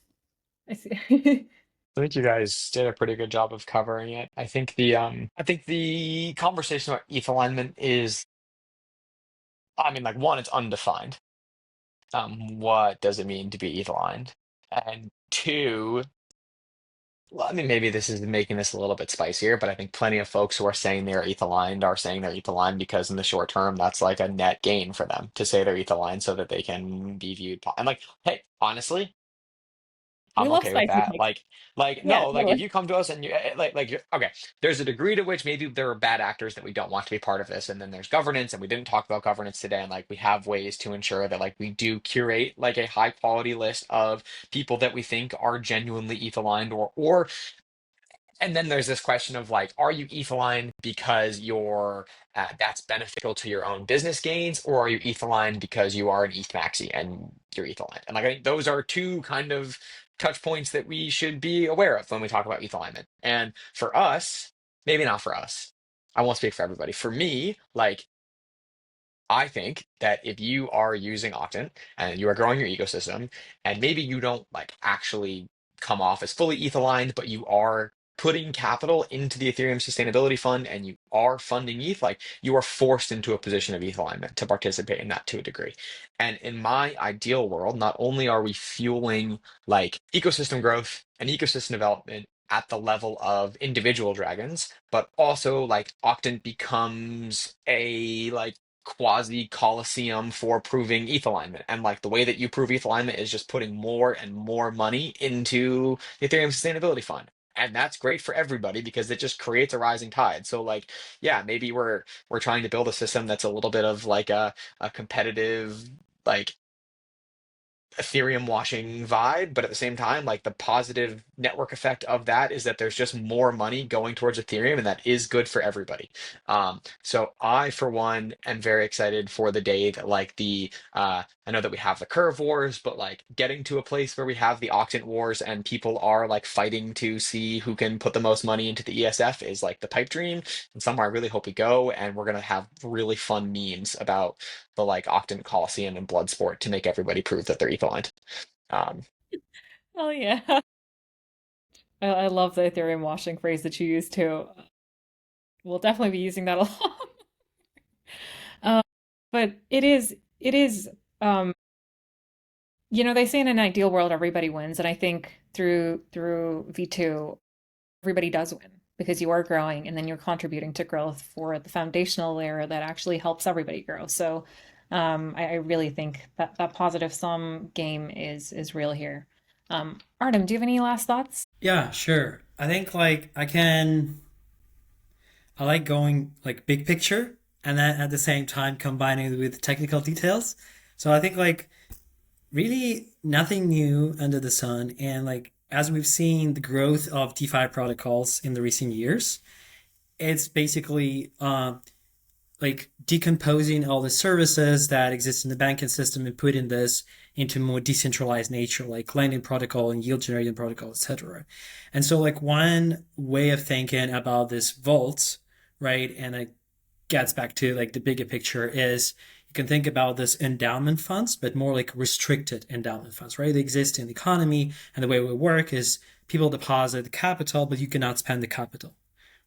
S1: I see.
S4: I think you guys did a pretty good job of covering it. I think the conversation about ETH alignment is, I mean, like one, it's undefined. What does it mean to be ETH aligned? And two, well, I mean, maybe this is making this a little bit spicier, but I think plenty of folks who are saying they're ETH aligned are saying they're ETH aligned because in the short term, that's like a net gain for them to say they're ETH aligned so that they can be viewed. And like, hey, honestly,
S1: We
S4: I'm
S1: love
S4: okay with
S1: spicy
S4: that.
S1: takes.
S4: Like
S1: Yeah,
S4: no, like if
S1: totally.
S4: you come to us and you like you're okay, there's a degree to which maybe there are bad actors that we don't want to be part of this, and then there's governance, and we didn't talk about governance today, and like we have ways to ensure that like we do curate like a high quality list of people that we think are genuinely ETH aligned or and then there's this question of like, are you ETH aligned because you're that's beneficial to your own business gains, or are you ETH aligned because you are an ETH maxi and you're ETH aligned? And like I think those are two kind of touch points that we should be aware of when we talk about ETH alignment. And for us, maybe not for us. I won't speak for everybody. For me, like I think that if you are using Octant and you are growing your ecosystem, and maybe you don't like actually come off as fully ETH aligned, but you are putting capital into the Ethereum Sustainability Fund and you are funding ETH, like you are forced into a position of ETH alignment to participate in that to a degree. And in my ideal world, not only are we fueling like ecosystem growth and ecosystem development at the level of individual dragons, but also like Octant becomes a like quasi coliseum for proving ETH alignment. And like the way that you prove ETH alignment is just putting more and more money into the Ethereum Sustainability Fund. And that's great for everybody because it just creates a rising tide. So like, yeah, maybe we're trying to build a system that's a little bit of like a competitive like Ethereum washing vibe, but at the same time, like the positive network effect of that is that there's just more money going towards Ethereum, and that is good for everybody. So I, for one, am very excited for the day that like I know that we have the curve wars, but like getting to a place where we have the Octant wars and people are like fighting to see who can put the most money into the ESF is like the pipe dream, and somewhere I really hope we go, and we're gonna have really fun memes about the like Octant Coliseum and Bloodsport to make everybody prove that they're equivalent. Um,
S1: Oh yeah. I love the Ethereum washing phrase that you used too. We'll definitely be using that a lot. But it is um they say in an ideal world everybody wins, and I think through V2 everybody does win because you are growing and then you're contributing to growth for the foundational layer that actually helps everybody grow. So I really think that that positive sum game is real here. Artem, do you have any last thoughts?
S3: Yeah, sure. I think like I like going like big picture and then at the same time combining it with technical details. So I think like really nothing new under the sun. And like as we've seen the growth of DeFi protocols in the recent years, it's basically like decomposing all the services that exist in the banking system and putting this into more decentralized nature, like lending protocol and yield generating protocol, etc. And so like one way of thinking about this vault, right? And it gets back to like the bigger picture is you can think about this endowment funds, but more like restricted endowment funds, right? They exist in the economy, and the way we work is people deposit the capital, but you cannot spend the capital,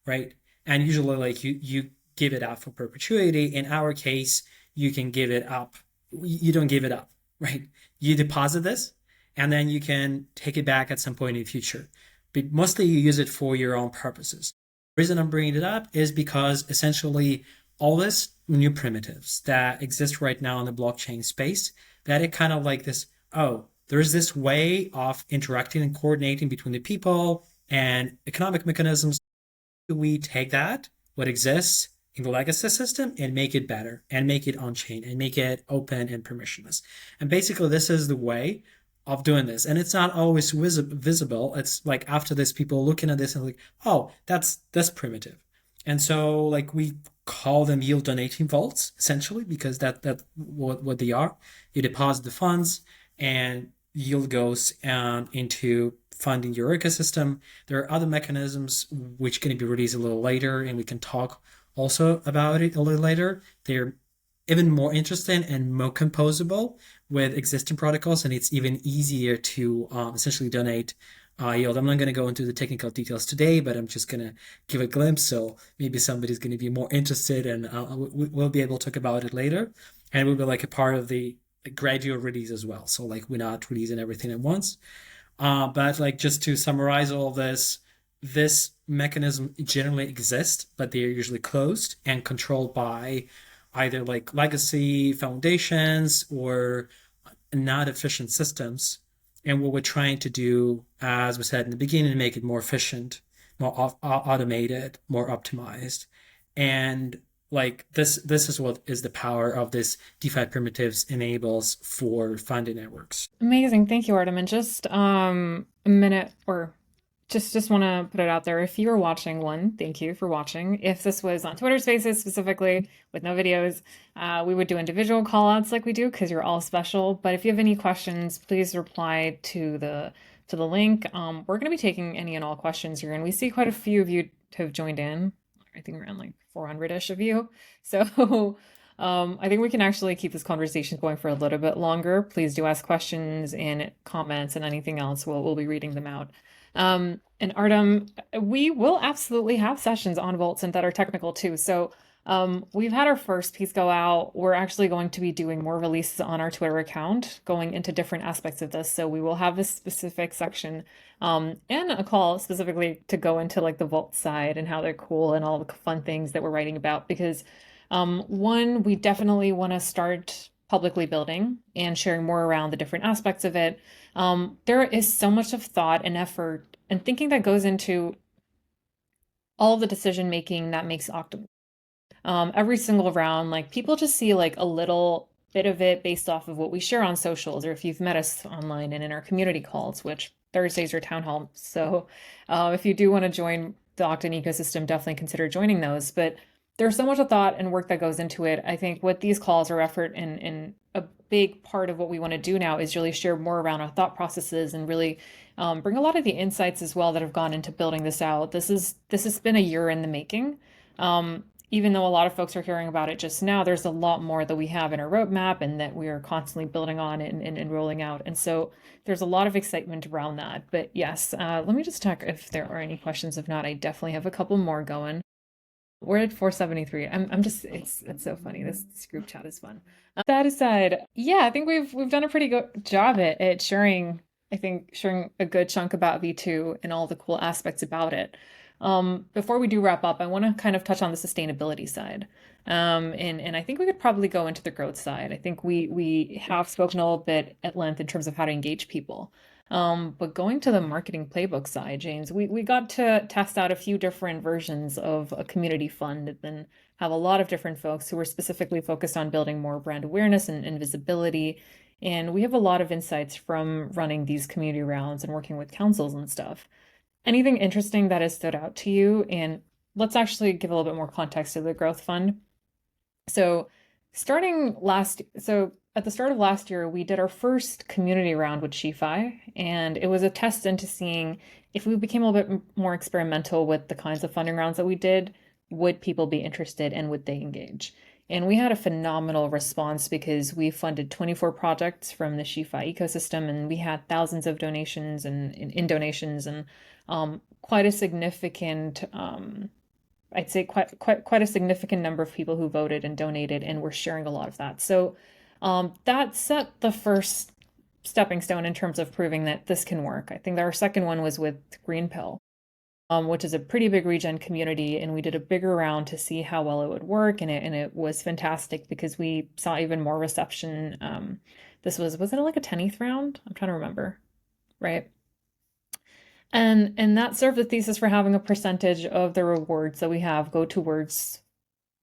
S3: right? And usually like you give it up for perpetuity. In our case, you can give it up. You don't give it up, right? You deposit this and then you can take it back at some point in the future. But mostly you use it for your own purposes. The reason I'm bringing it up is because essentially all this new primitives that exist right now in the blockchain space, that it kind of like this, oh, there's this way of interacting and coordinating between the people and economic mechanisms. We take that, what exists in the legacy system, and make it better and make it on-chain and make it open and permissionless. And basically, this is the way of doing this. And it's not always visible. It's like after this, people looking at this and like, oh, that's primitive. And so like we call them yield donating vaults essentially because that what they are. You deposit the funds and yield goes into funding your ecosystem. There are other mechanisms which can be released a little later, and we can talk also about it a little later. They're even more interesting and more composable with existing protocols, and it's even easier to essentially donate yield. I'm not going to go into the technical details today, but I'm just going to give a glimpse. So maybe somebody's going to be more interested, and we'll be able to talk about it later. And it will be like a part of the gradual release as well. So like we're not releasing everything at once. But like just to summarize all this, this mechanism generally exists, but they are usually closed and controlled by either like legacy foundations or not efficient systems. And what we're trying to do, as we said in the beginning, make it more efficient, more automated, more optimized. And like this is what is the power of this DeFi primitives enables for funding networks.
S1: Amazing. Thank you, Artem. And just a minute or just want to put it out there. If you are watching one, thank you for watching. If this was on Twitter Spaces specifically with no videos, we would do individual call outs like we do because you're all special. But if you have any questions, please reply to the link. We're going to be taking any and all questions here, and we see quite a few of you have joined in. I think around like 400-ish of you. So I think we can actually keep this conversation going for a little bit longer. Please do ask questions and comments and anything else. We'll be reading them out. And Artem, we will absolutely have sessions on Vaults that are technical too. So we've had our first piece go out. We're actually going to be doing more releases on our Twitter account, going into different aspects of this. So we will have this specific section and a call specifically to go into like the Vault side and how they're cool and all the fun things that we're writing about. Because one, we definitely want to start publicly building and sharing more around the different aspects of it. There is so much of thought and effort and thinking that goes into all the decision making that makes Octant. Every single round, like people just see like a little bit of it based off of what we share on socials, or if you've met us online and in our community calls, which Thursdays are town hall. So if you do want to join the Octant ecosystem, definitely consider joining those. But there's so much of thought and work that goes into it. I think what these calls are effort and a big part of what we want to do now is really share more around our thought processes and really bring a lot of the insights as well that have gone into building this out. This has been a year in the making. Even though a lot of folks are hearing about it just now, there's a lot more that we have in our roadmap and that we are constantly building on and rolling out. And so there's a lot of excitement around that. But yes, let me just check if there are any questions. If not, I definitely have a couple more going. We're at 473. I'm just it's so funny. This group chat is fun. That aside, yeah, I think we've done a pretty good job at sharing a good chunk about V2 and all the cool aspects about it. Before we do wrap up, I want to kind of touch on the sustainability side. And I think we could probably go into the growth side. I think we have spoken a little bit at length in terms of how to engage people. But going to the marketing playbook side, James, we got to test out a few different versions of a community fund and then have a lot of different folks who were specifically focused on building more brand awareness and visibility. And we have a lot of insights from running these community rounds and working with councils and stuff. Anything interesting that has stood out to you? And let's actually give a little bit more context to the growth fund. So at the start of last year, we did our first community round with SheFi, and it was a test into seeing if we became a little bit more experimental with the kinds of funding rounds that we did, would people be interested and would they engage? And we had a phenomenal response because we funded 24 projects from the SheFi ecosystem, and we had thousands of donations and in donations and quite a significant I'd say quite a significant number of people who voted and donated, and we're sharing a lot of that. So that set the first stepping stone in terms of proving that this can work. I think our second one was with Green Pill. which is a pretty big regen community, and we did a bigger round to see how well it would work, and it was fantastic because we saw even more reception. This was it like a 10th round? I'm trying to remember, right? And that served the thesis for having a percentage of the rewards that we have go towards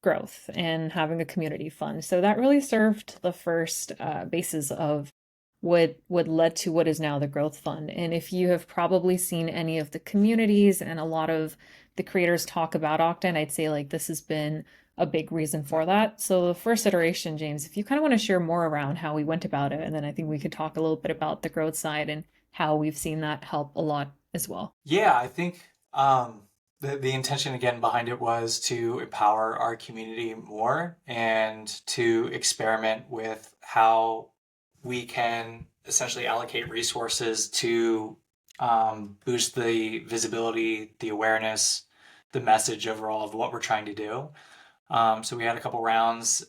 S1: growth and having a community fund. So that really served the first basis of what led to what is now the growth fund. And if you have probably seen any of the communities and a lot of the creators talk about Octant, I'd say like this has been a big reason for that. So the first iteration, James, if you kind of want to share more around how we went about it, and then I think we could talk a little bit about the growth side and how we've seen that help a lot as well.
S2: Yeah, I think the intention again behind it was to empower our community more and to experiment with how we can essentially allocate resources to boost the visibility, the awareness, the message overall of what we're trying to do. So we had a couple rounds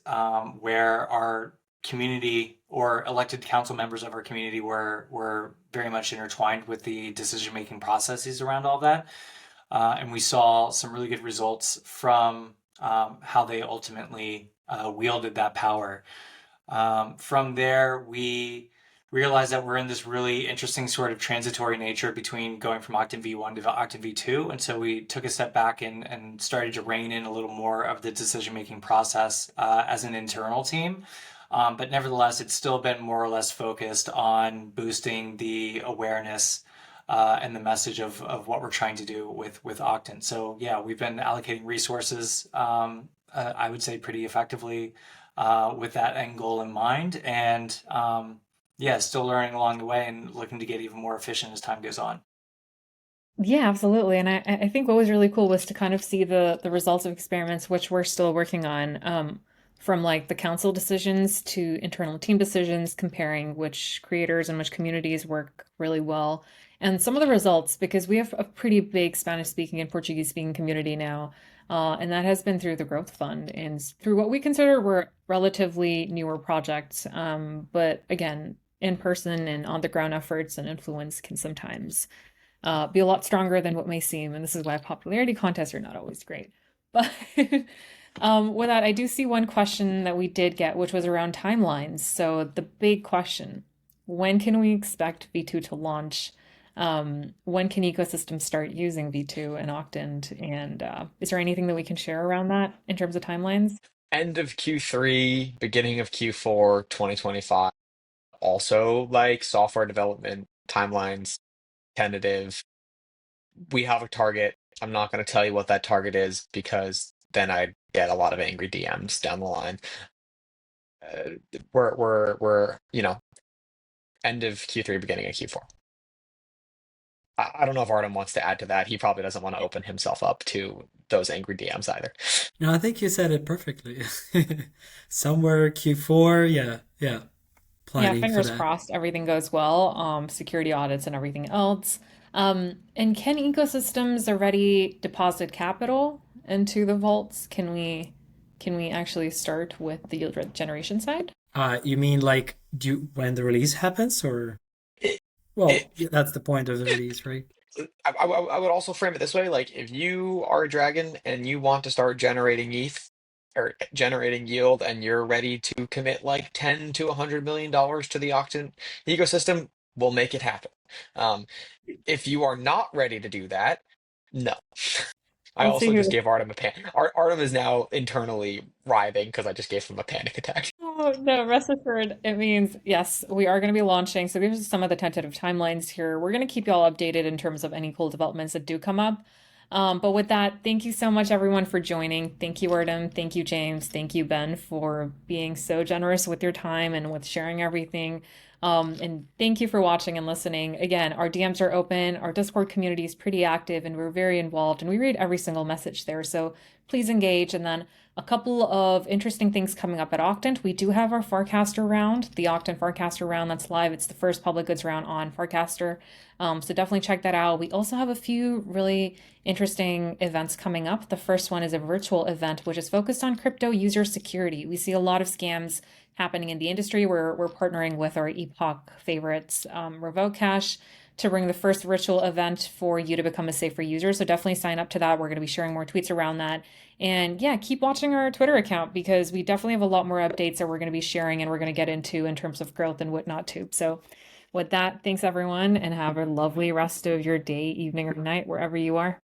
S2: where our community or elected council members of our community were very much intertwined with the decision-making processes around all that. And we saw some really good results from how they ultimately wielded that power. From there, we realized that we're in this really interesting sort of transitory nature between going from Octant V1 to Octant V2. And so we took a step back and started to rein in a little more of the decision-making process as an internal team. But nevertheless, it's still been more or less focused on boosting the awareness and the message of what we're trying to do with Octant. So yeah, we've been allocating resources, I would say pretty effectively with that end goal in mind. And yeah, still learning along the way and looking to get even more efficient as time goes on.
S1: Yeah, absolutely. And I think what was really cool was to kind of see the results of experiments, which we're still working on, from like the council decisions to internal team decisions, comparing which creators and which communities work really well. And some of the results, because we have a pretty big Spanish speaking and Portuguese speaking community now, and that has been through the Growth Fund and through what we consider were relatively newer projects. But again, in person and on the ground efforts and influence can sometimes be a lot stronger than what may seem. And this is why popularity contests are not always great. But with that, I do see one question that we did get, which was around timelines. So the big question, when can we expect V2 to launch? When can ecosystems start using V2 and Octant? And is there anything that we can share around that in terms of timelines?
S4: End of Q3, beginning of Q4 2025. Also, like software development timelines, tentative. We have a target. I'm not going to tell you what that target is because then I'd get a lot of angry DMs down the line. We're end of Q3, beginning of Q4. I don't know if Artem wants to add to that. He probably doesn't want to open himself up to those angry DMs either.
S3: No, I think you said it perfectly. Somewhere Q4, yeah,
S1: Yeah,
S3: planning for
S1: fingers
S3: that.
S1: crossed everything goes well, security audits and everything else. And can ecosystems already deposit capital into the vaults? Can we actually start with the yield generation side?
S3: You mean like when the release happens, or
S4: It,
S3: well,
S4: it,
S3: yeah, that's the point of the release, right?
S4: I would also frame it this way, like if you are a dragon and you want to start generating ETH or generating yield and you're ready to commit like 10 to $100 million to the Octant ecosystem, we'll make it happen. Um, if you are not ready to do that, no. I
S1: Let's see
S4: also
S1: who.
S4: just gave Artem a panic. Artem is now internally writhing because I just gave him a panic attack.
S1: Oh, no, rest assured, it means yes, we are going to be launching. So these are some of the tentative timelines here. We're going to keep you all updated in terms of any cool developments that do come up. But with that, thank you so much, everyone, for joining. Thank you, Artem. Thank you, James. Thank you, Ben, for being so generous with your time and with sharing everything. And thank you for watching and listening. Again, our DMs are open. Our Discord community is pretty active and we're very involved and we read every single message there. So please engage. And then a couple of interesting things coming up at Octant. We do have our Farcaster round, the Octant Farcaster round that's live. It's the first public goods round on Farcaster. So definitely check that out. We also have a few really interesting events coming up. The first one is a virtual event, which is focused on crypto user security. We see a lot of scams happening in the industry. We're partnering with our Epoch favorites, Revocash, to bring the first virtual event for you to become a safer user. So definitely sign up to that. We're going to be sharing more tweets around that. And yeah, keep watching our Twitter account because we definitely have a lot more updates that we're going to be sharing and we're going to get into in terms of growth and whatnot too. So with that, thanks everyone and have a lovely rest of your day, evening, or night, wherever you are.